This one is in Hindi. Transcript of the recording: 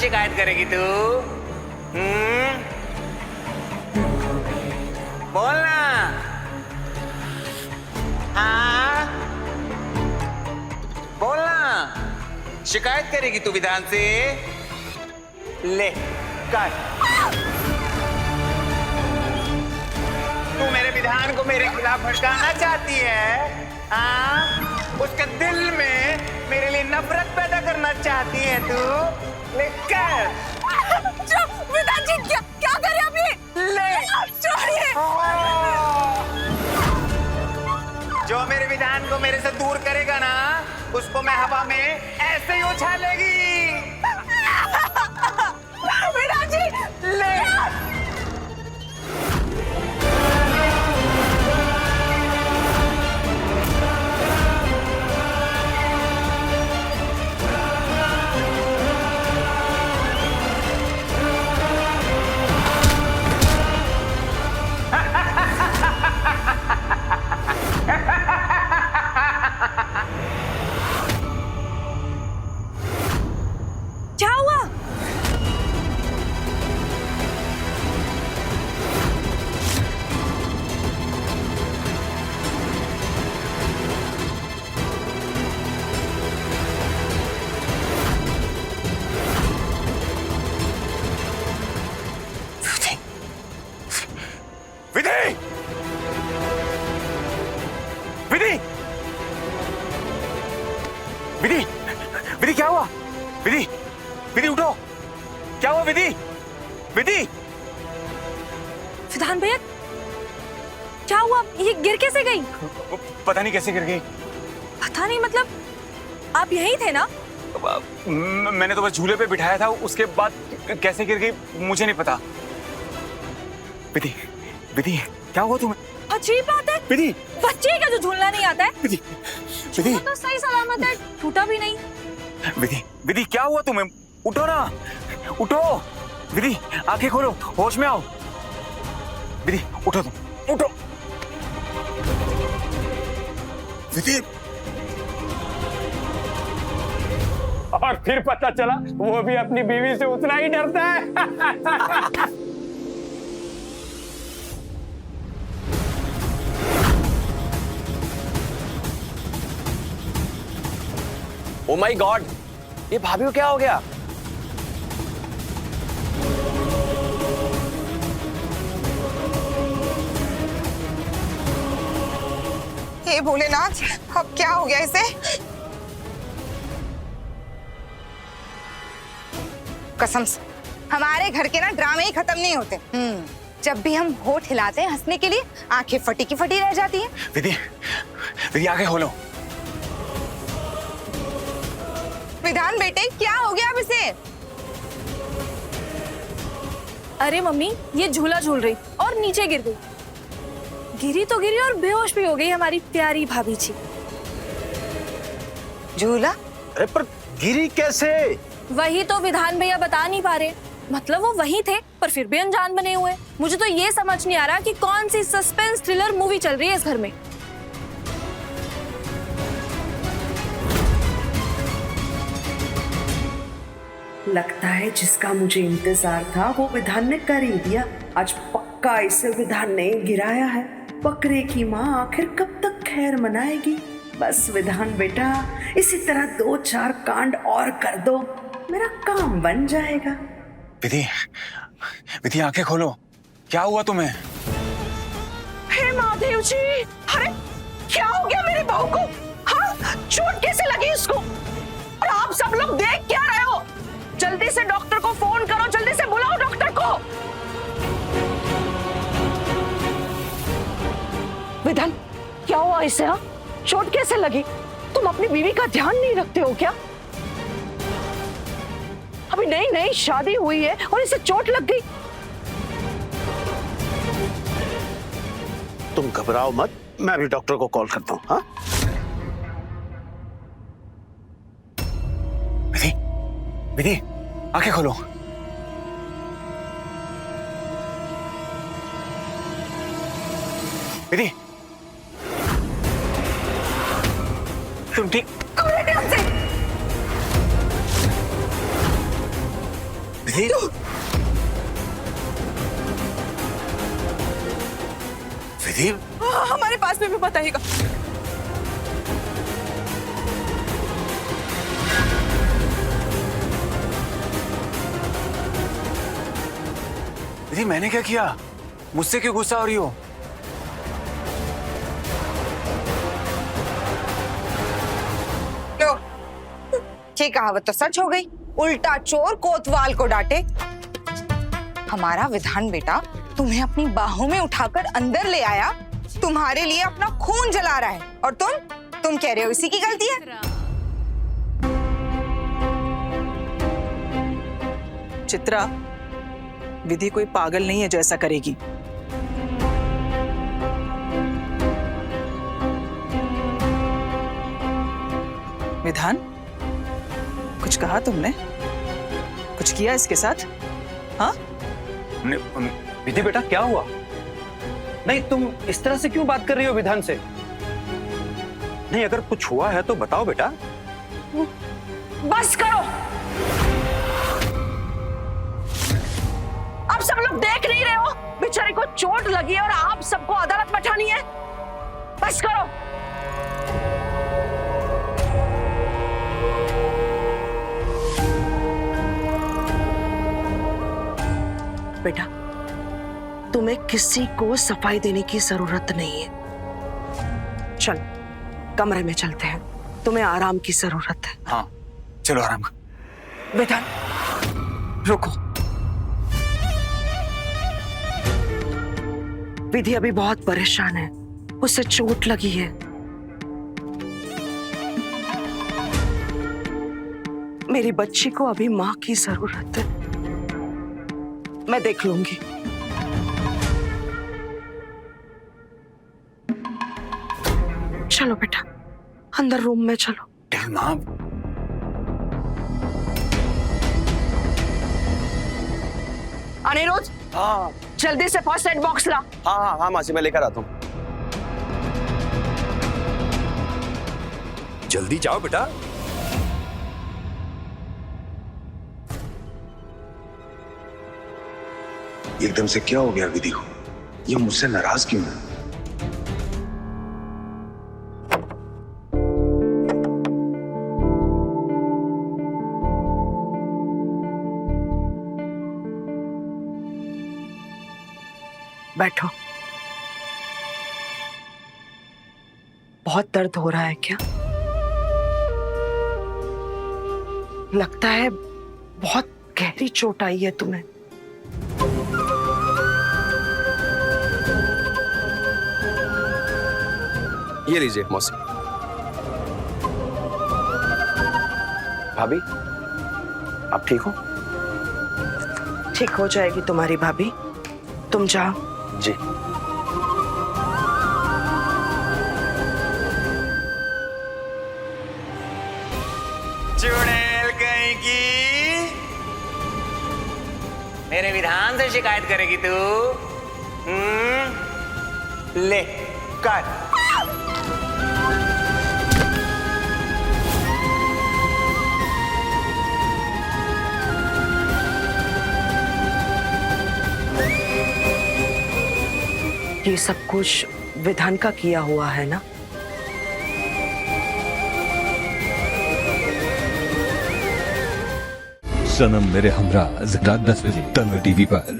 शिकायत करेगी तू? बोलना। हाँ बोलना, शिकायत करेगी तू विधान से? ले कर। तू मेरे विधान को मेरे खिलाफ भड़काना चाहती है? हाँ, उसके दिल में मेरे लिए नफरत पैदा करना चाहती है तू? ले कर। विधान जी क्या क्या कर रहे हैं अभी? ले छोड़िए। जो मेरे विधान को मेरे से दूर करेगा ना, उसको मैं हवा में ऐसे ही उछालेगी। विधान जी ले। क्या हुआ? विधि, विधि, विधि, विधि क्या हुआ? विधि, विधि उठो। क्या हुआ विधि? विधि, विधान भैया क्या हुआ? ये गिर कैसे गई? पता नहीं कैसे गिर गई। पता नहीं मतलब आप यहीं थे ना? मैंने तो बस झूले पे बिठाया था, उसके बाद कैसे गिर गई मुझे नहीं पता। विधि, विधि क्या हुआ तुम्हें? अजीब बात है, विधि, बच्चे का जो झूलना नहीं आता है। विधि, विधि, वो तो सही सलामत है, टूटा भी नहीं। विधि, विधि क्या हुआ तुम्हें? उठो ना, उठो। विधि आंखें खोलो, होश में आओ। विधि उठो, तुम उठो। विधि, और फिर पता चला वो भी अपनी बीवी से उतना ही डरता है। ओ माय गॉड, ये भाभी को क्या हो गया? हे भोलेनाथ, अब क्या हो गया इसे? कसम से हमारे घर के ना ड्रामे ही खत्म नहीं होते। जब भी हम होठ हिलाते हैं हंसने के लिए, आंखें फटी की फटी रह जाती हैं। विधि, विधि आंखें खोलो। विधान बेटे क्या हो गया अब इसे? अरे मम्मी, ये झूला झूल रही और नीचे गिर गई। गिरी तो गिरी और बेहोश भी हो गई हमारी प्यारी भाभी जी। झूला? अरे पर गिरी कैसे? वही तो विधान भैया बता नहीं पा रहे। मतलब वो वहीं थे पर फिर भी अनजान बने हुए। मुझे तो ये समझ नहीं आ रहा कि कौन सी सस्पेंस थ्रिलर मूवी चल रही है इस घर में। लगता है जिसका मुझे इंतजार था वो विधान ने कर ही दिया। आज पक्का इसे विधान ने गिराया है। बकरे की माँ आखिर कब तक खैर मनाएगी? बस विधान बेटा, इसी तरह 2-4 कांड और कर दो, मेरा काम बन जाएगा। विधि, विधि आंखें खोलो। क्या हुआ तुम्हें? हे महादेव जी, अरे क्या हो गया मेरी बहू को? हाँ, चोट कैसे लगी इसको? और आप सब लोग देख क्या रहे हो? जल्दी से डॉक्टर को फोन करो, जल्दी से बुलाओ डॉक्टर को। विधान क्या हुआ इसे? हाँ, चोट कैसे लगी? तुम अपनी बीवी का ध्यान नहीं रखते हो क्या? अभी नई नई शादी हुई है और इसे चोट लग गई। तुम घबराओ मत, मैं अभी डॉक्टर को कॉल करता हूँ। हाँ विधि, विधि आंखें खोलो। विधि, तुम ठीक? विधि, विधि, हमारे पास में भी बताइएगा। विधि मैंने क्या किया? मुझसे क्यों गुस्सा हो रही हो? लो, ये कहावत तो सच हो गई। उल्टा चोर कोतवाल को डांटे। हमारा विधान बेटा तुम्हें अपनी बाहों में उठाकर अंदर ले आया, तुम्हारे लिए अपना खून जला रहा है, और तुम कह रहे हो इसी की गलती है। चित्रा, विधि कोई पागल नहीं है जो ऐसा करेगी। विधान, कुछ कहा तुमने? कुछ किया इसके साथ? हाँ? विधि बेटा क्या हुआ? नहीं, तुम इस तरह से क्यों बात कर रही हो विधान से? नहीं, अगर कुछ हुआ है तो बताओ बेटा। बस करो। अब सब लोग देख नहीं रहे हो, बेचारे को चोट लगी है और आप सबको अदालत बैठानी है। बस करो। बेटा, तुम्हें किसी को सफाई देने की जरूरत नहीं है। चल, कमरे में चलते हैं, तुम्हें आराम की जरूरत है। हाँ, चलो आराम कर। विधान, रुको। विधि अभी बहुत परेशान है, उसे चोट लगी है। मेरी बच्ची को अभी मां की जरूरत है, मैं देख लूंगी। चलो बेटा, अंदर रूम में चलो। माँ, अनिरुद्ध, हाँ जल्दी से फर्स्ट एड बॉक्स ला। हाँ हाँ हाँ मासी, मैं लेकर आता हूँ। जल्दी जाओ बेटा। एकदम से क्या हो गया विधि को? ये मुझसे नाराज क्यों है? बैठो। बहुत दर्द हो रहा है क्या? लगता है बहुत गहरी चोट आई है तुम्हें। ये लीजिए मौसी। भाभी, आप ठीक हो? ठीक हो जाएगी तुम्हारी भाभी, तुम जाओ। जी। चुड़ैल कहीं की, मेरे विधान से शिकायत करेगी तू? ले कर। ये सब कुछ विधान का किया हुआ है ना? सनम मेरे हमरा रात 10 बजे तन्वी टीवी पर।